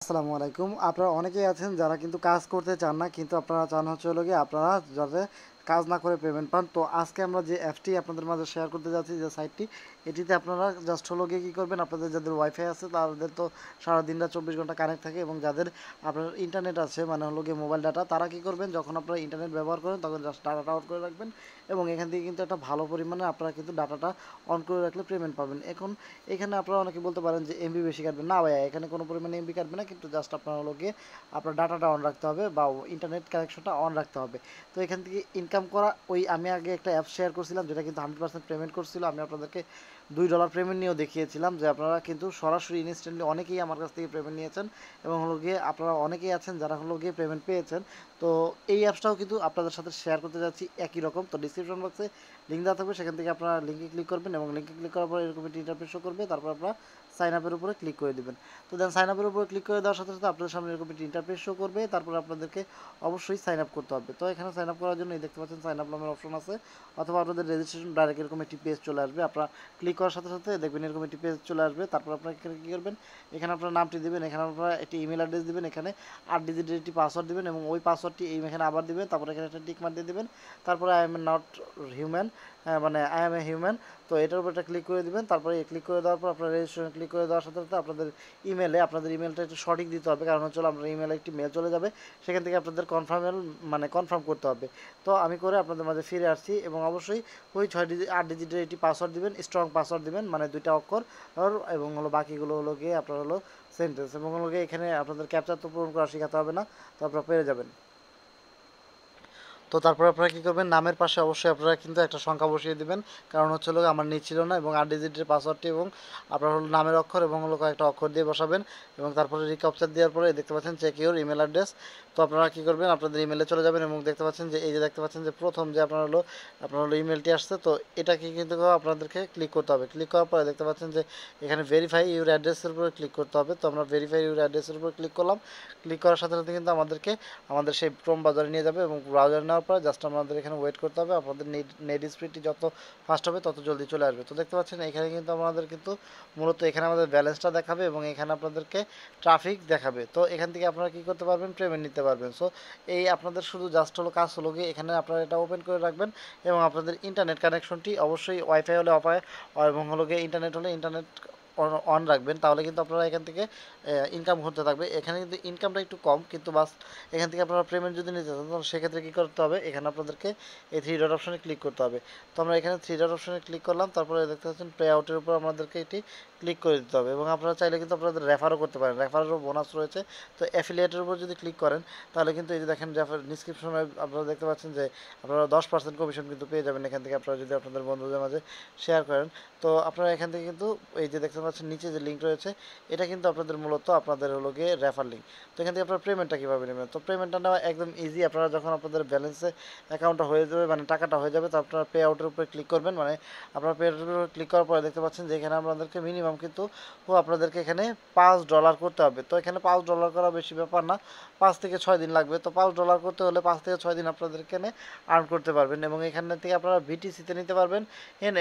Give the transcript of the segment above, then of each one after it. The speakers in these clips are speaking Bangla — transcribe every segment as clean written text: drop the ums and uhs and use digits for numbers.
আসসালামু আলাইকুম। আপনারা অনেকেই আছেন যারা কিন্তু কাজ করতে চান না, কিন্তু আপনারা চান হচ্ছে হলো গিয়ে আপনারা যাতে কাজ না করে পেমেন্ট পান। তো আজকে আমরা যে অ্যাপটি আপনাদের মাঝে শেয়ার করতে যাচ্ছি, যে সাইটটি, এটিতে আপনারা জাস্ট হলো গিয়ে কী করবেন, আপনাদের যাদের ওয়াইফাই আছে তাদের তো সারাদিনটা 24 ঘন্টা কানেক্ট থাকে, এবং যাদের আপনার ইন্টারনেট আছে মানে হলো গিয়ে মোবাইল ডাটা, তারা কী করবেন, যখন আপনারা ইন্টারনেট ব্যবহার করেন তখন জাস্ট ডাটাটা অন করে রাখবেন, এবং এখান থেকে কিন্তু একটা ভালো পরিমাণে আপনারা কিন্তু ডাটাটা অন করে রাখলে পেমেন্ট পাবেন। এখন এখানে আপনারা অনেকে বলতে পারেন যে এমবি বেশি কাটবে না। ভাইয়া, এখানে কোনো পরিমাণে এমবি কাটবে না, কিন্তু জাস্ট আপনার হলো গিয়ে আপনার ডাটাটা অন রাখতে হবে বা ইন্টারনেট কানেকশনটা অন রাখতে হবে। তো এখান থেকে ইনকাম করা, আমি আগে একটা অ্যাপ শেয়ার করছিলাম যেটা কিন্তু 100% পেমেন্ট করছিল। আমি আপনাদেরকে $2 পেমেন্ট নিয়েও দেখিয়েছিলাম যে আপনারা কিন্তু সরাসরি ইনস্ট্যান্টলি অনেকেই আমার কাছ থেকে পেমেন্ট নিয়েছেন, এবং হলো গিয়ে আপনারা অনেকেই আছেন যারা হলো গিয়ে পেমেন্ট পেয়েছেন। তো এই অ্যাপসটাও কিন্তু আপনাদের সাথে শেয়ার করতে যাচ্ছি একই রকম। তো ডিসক্রিপশন বক্সে লিঙ্ক দেওয়া থাকবে, সেখান থেকে আপনারা লিঙ্কে ক্লিক করবেন, এবং লিঙ্কে ক্লিক করার পর এরকম একটি ইন্টারফেস শো করবে। তারপর আপনারা সাইন আপের উপরে ক্লিক করে দেবেন। তো দেন সাইন আপের উপরে ক্লিক করে দেওয়ার সাথে সাথে আপনাদের সামনে এরকম একটি ইন্টারফেস শো করবে। তারপর আপনাদেরকে অবশ্যই সাইন আপ করতে হবে। তো এখানে সাইন আপ করার জন্য দেখতে পাচ্ছেন সাইন আপ নামের অপশন আছে, অথবা আপনাদের রেজিস্ট্রেশন ডাইরেক্ট এরকম একটি পেজ চলে আসবে। আপনারা ক্লিক করার সাথে সাথে দেখবেন এরকম একটি পেজ চলে আসবে। তারপর আপনারা এখানে কী করবেন, এখানে আপনার নামটি দেবেন, এখানে আপনারা একটি ইমেল অ্যাড্রেস দেবেন, এখানে 8 ডিজিটের একটি পাসওয়ার্ড দেবেন, এবং ওই পাসওয়ার্ডটি এখানে আবার দেবেন। তারপর এখানে একটা টিক মার্ক দিয়ে দেবেন। তারপরে আই এম নট হিউম্যান, মানে আই এম এ হিউম্যান। তো এটার উপর একটা ক্লিক করে দিবেন। তারপরে ক্লিক করে দেওয়ার পর আপনার রেজিস্ট্রেশন ক্লিক করে দেওয়ার সাথে সাথে আপনাদের আপনাদের ইমেলটা একটু সঠিক দিতে হবে, কারণ হচ্ছে আপনার ইমেলে একটি মেল চলে যাবে, সেখান থেকে আপনাদের কনফার্ম করতে হবে। তো আমি করে আপনাদের মাঝে ফিরে আসছি, এবং অবশ্যই ওই 8 ডিজিটের একটি পাসওয়ার্ড দিবেন, স্ট্রং পাসওয়ার্ড দিবেন, মানে 2টা অক্ষর, এবং হলো বাকিগুলো হলো গিয়ে আপনার হলো সেন্টেন্স, এবং হলো গিয়ে এখানে আপনাদের ক্যাপচার তো পূরণ করা শেখাতে হবে না, তো আপনারা পেরে যাবেন। তো তারপর আপনারা কী করবেন, নামের পাশে অবশ্যই আপনারা কিন্তু একটা সংখ্যা বসিয়ে দিবেন, কারণ হচ্ছে হলো আমার নিচ ছিল না, এবং 8 ডিজিটের পাসওয়ার্ডটি এবং আপনার হলো নামের অক্ষর এবং হলো কয়েকটা অক্ষর দিয়ে বসাবেন, এবং তারপরে রিক্যাপচার দেওয়ার পরে দেখতে পাচ্ছেন চেক ইউর ইমেল অ্যাড্রেস। তো আপনারা কী করবেন, আপনাদের ইমেলে চলে যাবেন, এবং দেখতে পাচ্ছেন যে এই যে দেখতে পাচ্ছেন যে প্রথম যে আপনার হলো ইমেলটি আসছে, তো এটাকে কিন্তু আপনাদেরকে ক্লিক করতে হবে। ক্লিক করার পরে দেখতে পাচ্ছেন যে এখানে ভেরিফাই ইউর অ্যাড্রেসের উপরে ক্লিক করতে হবে। তো আমরা ভেরিফাই ইউর অ্যাড্রেসের উপরে ক্লিক করলাম। ক্লিক করার সাথে সাথে কিন্তু আমাদের সেই ক্রোম ব্রাউজারে নিয়ে যাবে, এবং ব্রাউজারে নেওয়ার পর জাস্ট আমাদের এখানে ওয়েট করতে হবে। আপনাদের নেট স্পিডটি যত ফাস্ট হবে তত জলদি চলে আসবে। তো দেখতে পাচ্ছেন এখানে কিন্তু আমাদের কিন্তু মূলত এখানে আমাদের ব্যালেন্সটা দেখাবে, এবং এখানে আপনাদেরকে ট্রাফিক দেখাবে। তো এখান থেকে আপনারা কী করতে পারবেন, পেমেন্ট নিতে পারবেন। সো এই আপনাদের শুধু জাস্ট হলো কাজ হলো গিয়ে এখানে আপনারা এটা ওপেন করে রাখবেন, এবং আপনাদের ইন্টারনেট কানেকশনটি অবশ্যই ওয়াইফাই হলে ওয়াইফাই, এবং হলো গিয়ে ইন্টারনেট হলে ইন্টারনেট অন রাখবেন, তাহলে কিন্তু আপনারা এখান থেকে ইনকাম হতে থাকবে। এখানে কিন্তু ইনকামটা একটু কম, কিন্তু বাস এখান থেকে আপনারা পেমেন্ট যদি নিতে চান তাহলে সেক্ষেত্রে কী করতে হবে, এখানে আপনাদেরকে এই 3 ডট অপশানে ক্লিক করতে হবে। তো আমরা এখানে 3 ডট অপশানে ক্লিক করলাম, তারপরে দেখতে পাচ্ছেন পে আউটের উপর আমাদেরকে এটি ক্লিক করে দিতে হবে, এবং আপনারা চাইলে কিন্তু আপনাদের রেফারও করতে পারেন, রেফারেরও বোনাস রয়েছে। তো অ্যাফিলিয়েটের উপর যদি ক্লিক করেন তাহলে কিন্তু এই যে দেখেন ডিসক্রিপশনে আপনারা দেখতে পাচ্ছেন যে আপনারা 10% কমিশন কিন্তু পেয়ে যাবেন এখান থেকে, আপনারা যদি আপনাদের বন্ধুদের মাঝে শেয়ার করেন। তো আপনারা এখান থেকে কিন্তু এই যে দেখতে পাচ্ছেন নিচে যে লিঙ্ক রয়েছে, এটা কিন্তু আপনাদের মূলত আপনাদের হলো গিয়ে রেফার লিঙ্ক। তো এখান থেকে আপনারা পেমেন্টটা কীভাবে নেবেন, তো পেমেন্টটা নেওয়া একদম ইজি। আপনারা যখন আপনাদের ব্যালেন্সে অ্যাকাউন্টটা হয়ে যাবে, মানে টাকাটা হয়ে যাবে, তো আপনারা পে আউটের উপরে ক্লিক করবেন। মানে আপনারা পে আউটের উপরে ক্লিক করার পরে দেখতে পাচ্ছেন যে এখানে আপনাদেরকে মিনিমাম কিন্তু আপনাদেরকে এখানে $5 করতে হবে। তো এখানে $5 করা বেশি ব্যাপার না, 5 থেকে 6 দিন লাগবে। তো $5 করতে হলে 5 থেকে 6 দিন আপনাদের এখানে আর্ন করতে পারবেন, এবং এখান থেকে আপনারা বিটিসিতে নিতে পারবেন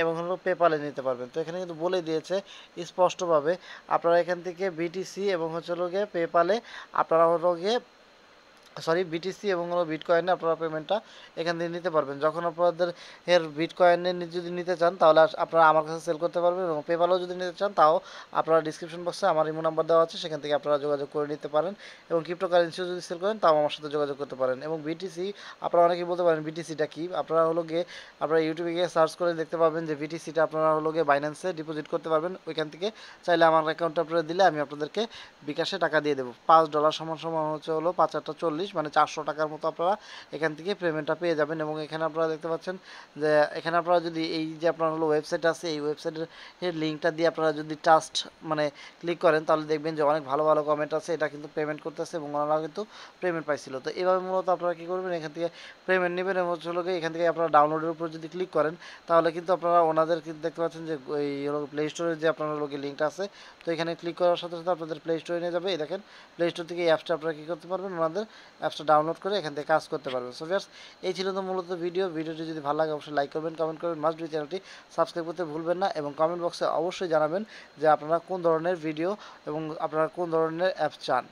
এবং হলো পেপালে নিতে পারবেন। তো এখানে কিন্তু বলে দিয়েছে স্পষ্টভাবে, আপনারা এখান থেকে বিটিসি এবং হচ্ছে হলো গিয়ে পেপালে আপনারা হলো গিয়ে বিটিসি এবং হলো বিটকয়েনে আপনারা পেমেন্টটা এখান থেকে নিতে পারবেন। যখন আপনাদের বিটকয়েনে যদি নিতে চান তাহলে আপনারা আমার কাছে সেল করতে পারবেন, এবং পেপালও যদি নিতে চান তাও আপনারা ডিসক্রিপশন বক্সে আমার ইমো নাম্বার দেওয়া আছে, সেখান থেকে আপনারা যোগাযোগ করে নিতে পারেন, এবং ক্রিপ্টোকারেন্সিও যদি সেল করেন তাও আমার সাথে যোগাযোগ করতে পারেন। এবং বিটিসি আপনারা অনেকেই বলতে পারেন বিটিসিটা কি, আপনারা হলো গিয়ে আপনারা ইউটিউবে গিয়ে সার্চ করে দেখতে পাবেন যে বিটিসিটা আপনারা হলো গিয়ে বাইন্যান্সে ডিপোজিট করতে পারবেন। ওইখান থেকে চাইলে আমার অ্যাকাউন্টে আপনারা দিলে আমি আপনাদেরকে বিকাশে টাকা দিয়ে দেবো। $5 সমান সমান হচ্ছে হলো 5×8 = 40, মানে 400 টাকার মতো আপনারা এখান থেকে পেমেন্টটা পেয়ে যাবেন। এবং এখানে আপনারা দেখতে পাচ্ছেন যে এখানে আপনারা যদি এই যে আপনার হলো ওয়েবসাইট আছে, এই ওয়েবসাইটের লিঙ্কটা দিয়ে আপনারা যদি ট্রাস্ট মানে ক্লিক করেন তাহলে দেখবেন যে অনেক ভালো ভালো কমেন্ট আছে, এটা কিন্তু পেমেন্ট করতেছে, এবং ওনারাও কিন্তু পেমেন্ট পাইছিল। তো এইভাবে মূলত আপনারা কী করবেন, এখান থেকে পেমেন্ট নেবেন, এবং হচ্ছে হলো এখান থেকে আপনারা ডাউনলোডের উপর যদি ক্লিক করেন তাহলে কিন্তু আপনারা ওনাদের কিন্তু দেখতে পাচ্ছেন যে এই হলো প্লে স্টোরের যে আপনার হলো লিঙ্কটা আছে, তো এখানে ক্লিক করার সাথে সাথে আপনাদের প্লে স্টোরে নিয়ে যাবে। এই দেখেন প্লে স্টোর থেকে এই অ্যাপসটা আপনারা কী করতে পারবেন, ওনাদের অ্যাপসটা ডাউনলোড করে এখান থেকে কাজ করতে পারবেন। সো ভিউয়ার্স, এই ছিল তো মূলত ভিডিওটি যদি ভালো লাগে অবশ্যই লাইক করবেন, কমেন্ট করবেন, মাস্ট বি চ্যানেলটি সাবস্ক্রাইব করতে ভুলবেন না, এবং কমেন্ট বক্সে অবশ্যই জানাবেন যে আপনারা কোন ধরনের ভিডিও এবং আপনারা কোন ধরনের অ্যাপ চান।